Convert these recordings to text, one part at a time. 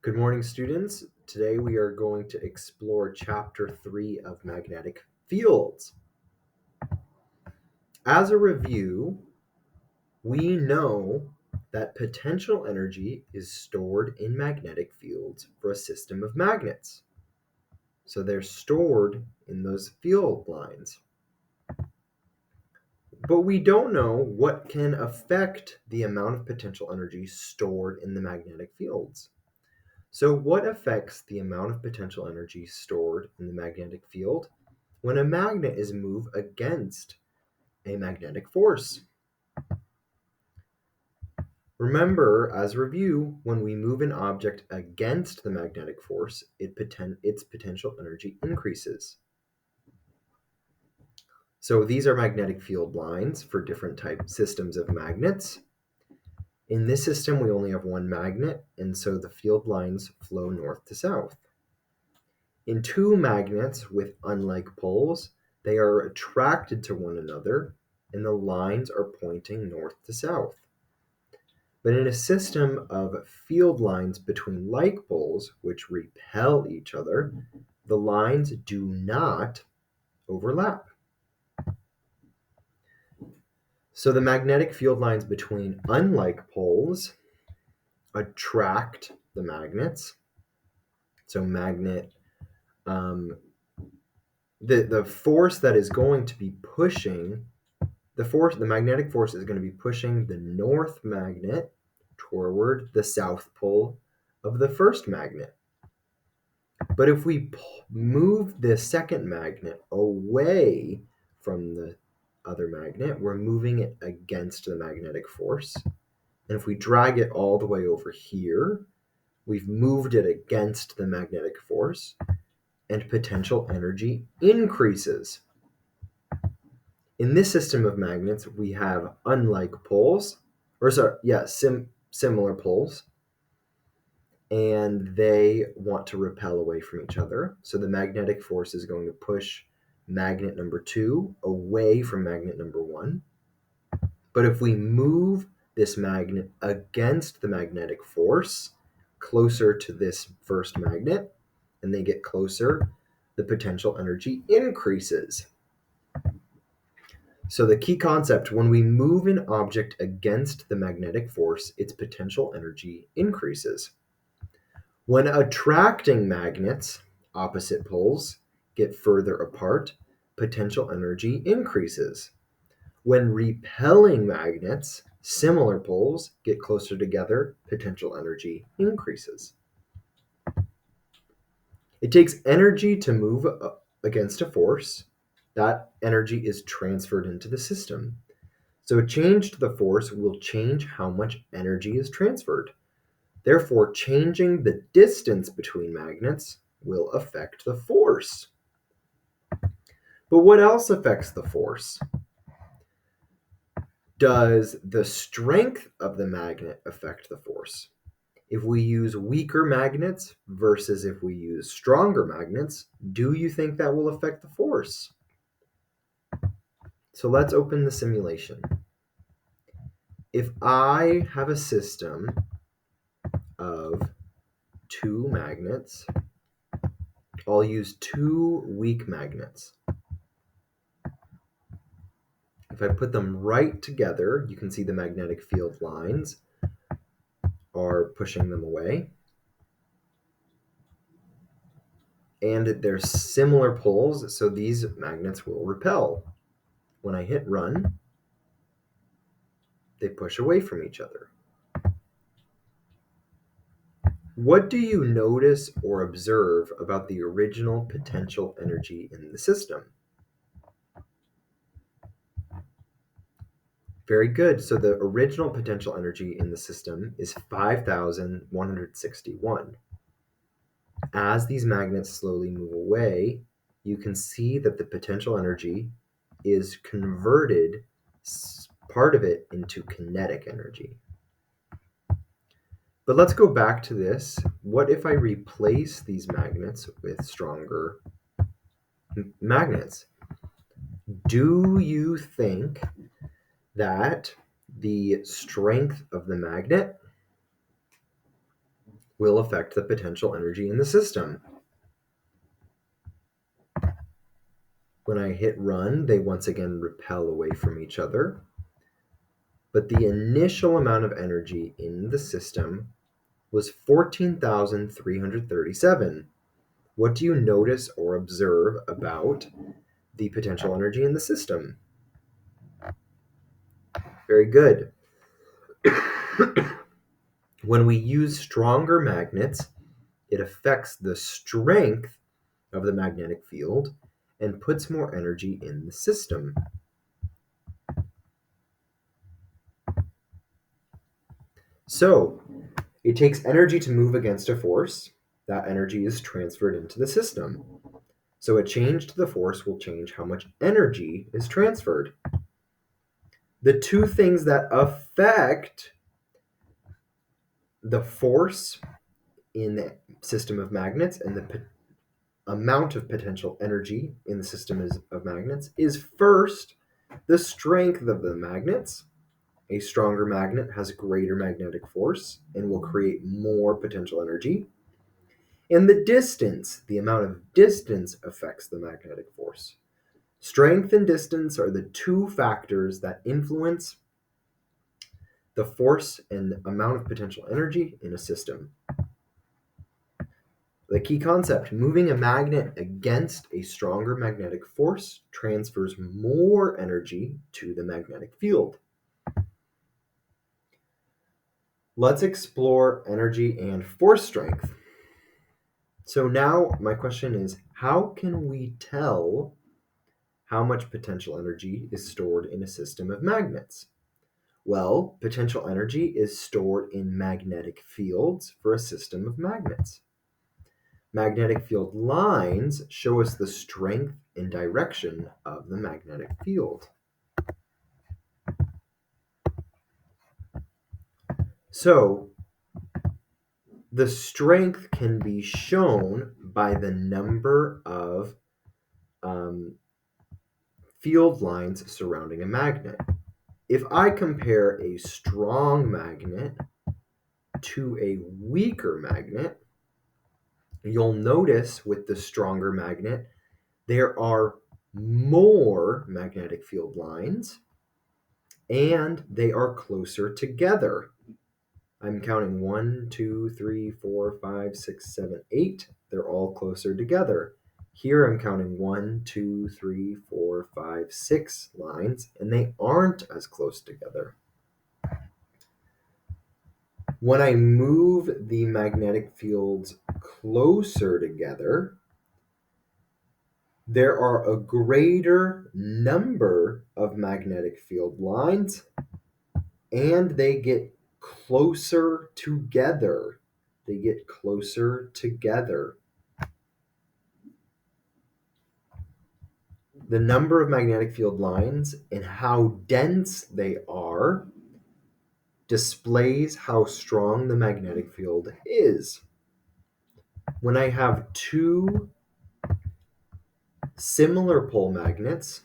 Good morning, students. Today we are going to explore Chapter 3 of Magnetic Fields. As a review, we know that potential energy is stored in magnetic fields for a system of magnets. So they're stored in those field lines. But we don't know what can affect the amount of potential energy stored in the magnetic fields. So, what affects the amount of potential energy stored in the magnetic field when a magnet is moved against a magnetic force? Remember, as review, when we move an object against the magnetic force, its potential energy increases. So, these are magnetic field lines for different type systems of magnets. In this system, we only have one magnet, and so the field lines flow north to south. In two magnets with unlike poles, they are attracted to one another and the lines are pointing north to south. But in a system of field lines between like poles, which repel each other, the lines do not overlap. So the magnetic field lines between unlike poles attract the magnets. So the force that is going to be pushing the magnetic force is going to be pushing the north magnet toward the south pole of the first magnet. But if we move the second magnet away from the other magnet, we're moving it against the magnetic force. And if we drag it all the way over here, we've moved it against the magnetic force, and potential energy increases. In this system of magnets, we have unlike poles, similar poles, and they want to repel away from each other. So the magnetic force is going to push magnet number 2 away from magnet number 1. But if we move this magnet against the magnetic force closer to this first magnet, and they get closer, the potential energy increases. So the key concept, when we move an object against the magnetic force, its potential energy increases. When attracting magnets, opposite poles, get further apart, potential energy increases. When repelling magnets, similar poles, get closer together, potential energy increases. It takes energy to move against a force. That energy is transferred into the system. So a change to the force will change how much energy is transferred. Therefore, changing the distance between magnets will affect the force. But what else affects the force? Does the strength of the magnet affect the force? If we use weaker magnets versus if we use stronger magnets, do you think that will affect the force? So let's open the simulation. If I have a system of two magnets, I'll use two weak magnets. If I put them right together, you can see the magnetic field lines are pushing them away. And they're similar poles, so these magnets will repel. When I hit run, they push away from each other. What do you notice or observe about the original potential energy in the system? Very good. So the original potential energy in the system is 5,161. As these magnets slowly move away, you can see that the potential energy is converted, part of it, into kinetic energy. But let's go back to this. What if I replace these magnets with stronger magnets? Do you think that the strength of the magnet will affect the potential energy in the system. When I hit run, they once again repel away from each other. But the initial amount of energy in the system was 14,337. What do you notice or observe about the potential energy in the system? Very good. When we use stronger magnets, it affects the strength of the magnetic field and puts more energy in the system. So, it takes energy to move against a force. That energy is transferred into the system. So a change to the force will change how much energy is transferred. The two things that affect the force in the system of magnets and the amount of potential energy in the system of magnets is first the strength of the magnets. A stronger magnet has greater magnetic force and will create more potential energy. And the distance, the amount of distance affects the magnetic force. Strength and distance are the two factors that influence the force and amount of potential energy in a system. The key concept, moving a magnet against a stronger magnetic force transfers more energy to the magnetic field. Let's explore energy and force strength. So now my question is, how can we tell how much potential energy is stored in a system of magnets? Well, potential energy is stored in magnetic fields for a system of magnets. Magnetic field lines show us the strength and direction of the magnetic field. So, the strength can be shown by the number of field lines surrounding a magnet. If I compare a strong magnet to a weaker magnet, you'll notice with the stronger magnet, there are more magnetic field lines and they are closer together. I'm counting 1, 2, 3, 4, 5, 6, 7, 8. They're all closer together. Here I'm counting 1, 2, 3, 4, 5, 6 lines, and they aren't as close together. When I move the magnetic fields closer together, there are a greater number of magnetic field lines, and they get closer together. They get closer together. The number of magnetic field lines and how dense they are displays how strong the magnetic field is. When I have two similar pole magnets,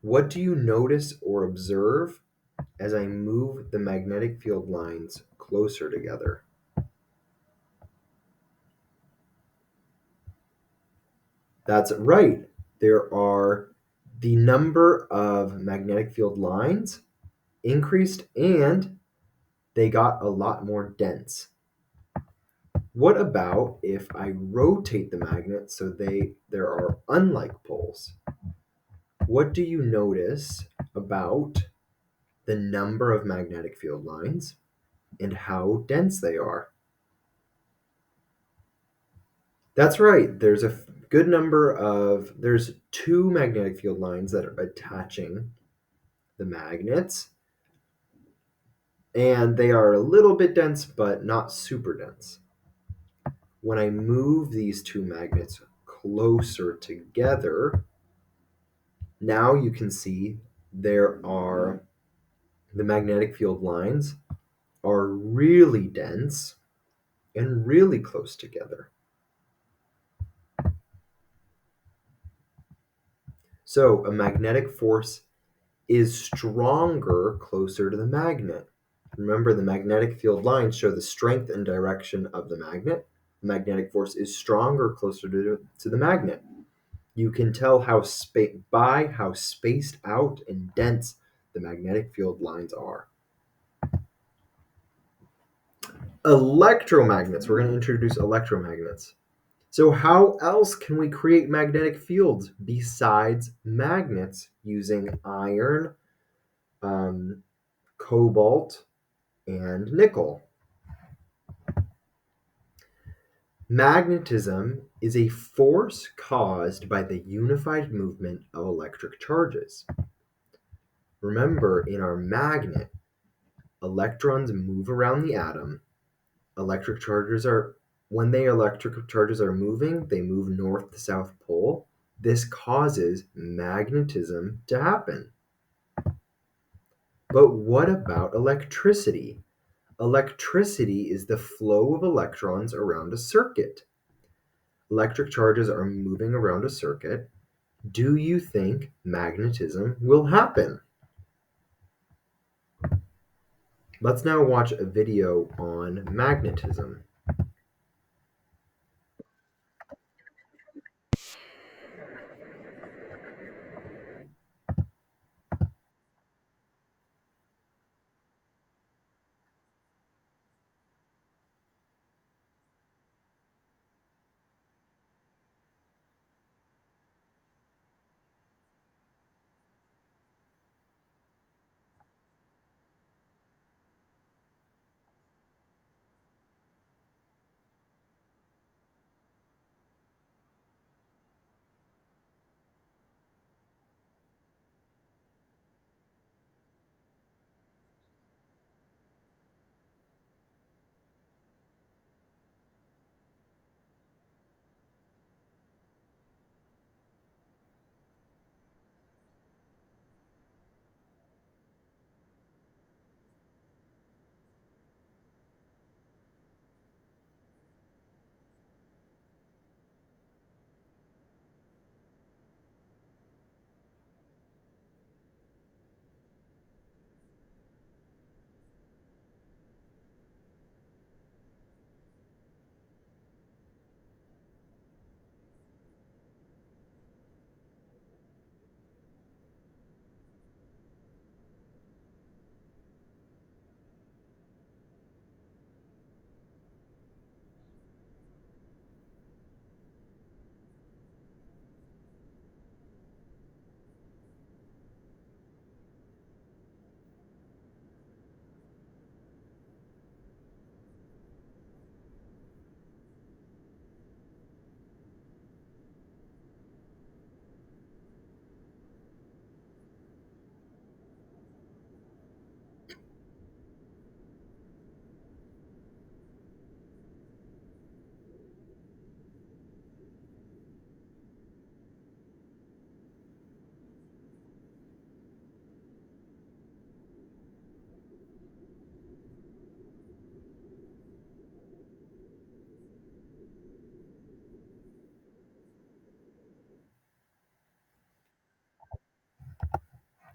what do you notice or observe as I move the magnetic field lines closer together? That's right. There are the number of magnetic field lines increased and they got a lot more dense. What about if I rotate the magnet so there are unlike poles? What do you notice about the number of magnetic field lines and how dense they are? That's right. There's two magnetic field lines that are attaching the magnets, and they are a little bit dense, but not super dense. When I move these two magnets closer together, now you can see the magnetic field lines are really dense and really close together. So a magnetic force is stronger closer to the magnet. Remember, the magnetic field lines show the strength and direction of the magnet. The magnetic force is stronger closer to the magnet. You can tell by how spaced out and dense the magnetic field lines are. Electromagnets. We're going to introduce electromagnets. So how else can we create magnetic fields besides magnets using iron, cobalt, and nickel? Magnetism is a force caused by the unified movement of electric charges. Remember, in our magnet, electrons move around the atom. When electric charges are moving, they move north to south pole. This causes magnetism to happen. But what about electricity? Electricity is the flow of electrons around a circuit. Electric charges are moving around a circuit. Do you think magnetism will happen? Let's now watch a video on magnetism.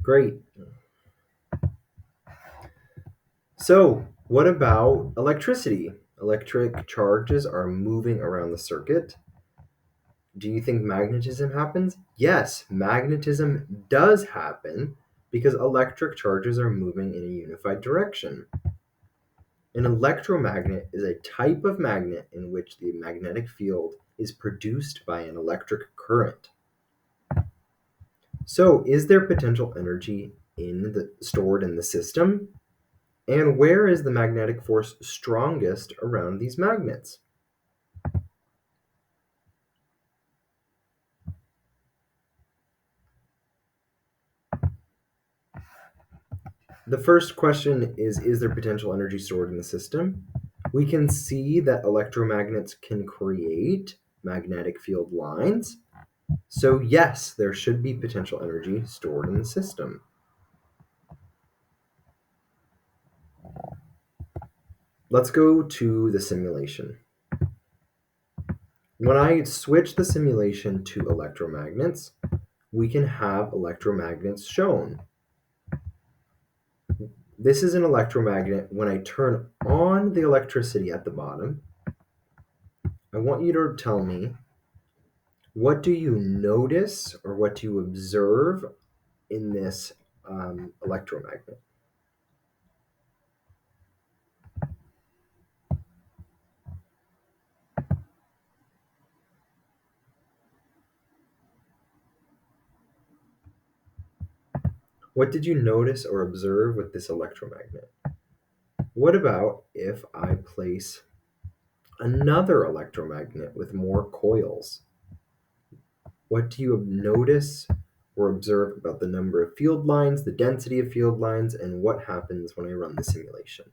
Great. So, what about electricity? Electric charges are moving around the circuit. Do you think magnetism happens? Yes, magnetism does happen because electric charges are moving in a unified direction. An electromagnet is a type of magnet in which the magnetic field is produced by an electric current. So, is there potential energy stored in the system? And where is the magnetic force strongest around these magnets? The first question is there potential energy stored in the system? We can see that electromagnets can create magnetic field lines. So yes, there should be potential energy stored in the system. Let's go to the simulation. When I switch the simulation to electromagnets, we can have electromagnets shown. This is an electromagnet. When I turn on the electricity at the bottom, I want you to tell me, what do you notice or what do you observe in this electromagnet? What did you notice or observe with this electromagnet? What about if I place another electromagnet with more coils? What do you notice or observe about the number of field lines, the density of field lines, and what happens when I run the simulation?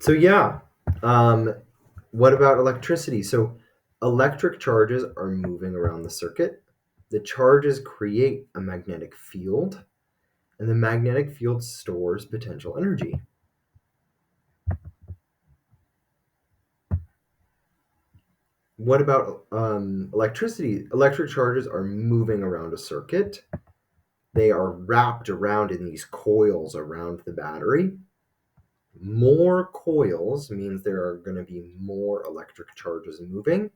So yeah, um, what about electricity? So electric charges are moving around the circuit. The charges create a magnetic field, and the magnetic field stores potential energy. What about electricity? Electric charges are moving around a circuit. They are wrapped around in these coils around the battery. More coils means there are going to be more electric charges moving.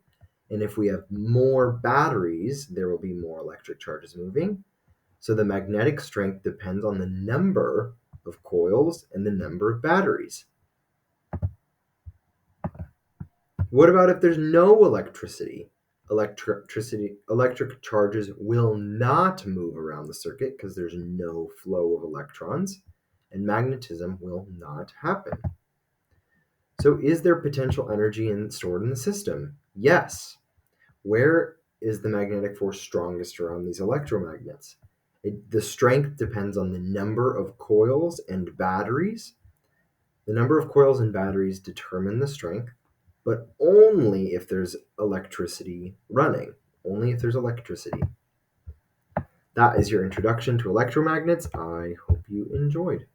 And if we have more batteries, there will be more electric charges moving. So the magnetic strength depends on the number of coils and the number of batteries. What about if there's no electricity? Electric charges will not move around the circuit because there's no flow of electrons, and magnetism will not happen. So is there potential energy stored in the system? Yes. Where is the magnetic force strongest around these electromagnets? The strength depends on the number of coils and batteries. The number of coils and batteries determine the strength, but only if there's electricity running. Only if there's electricity. That is your introduction to electromagnets. I hope you enjoyed.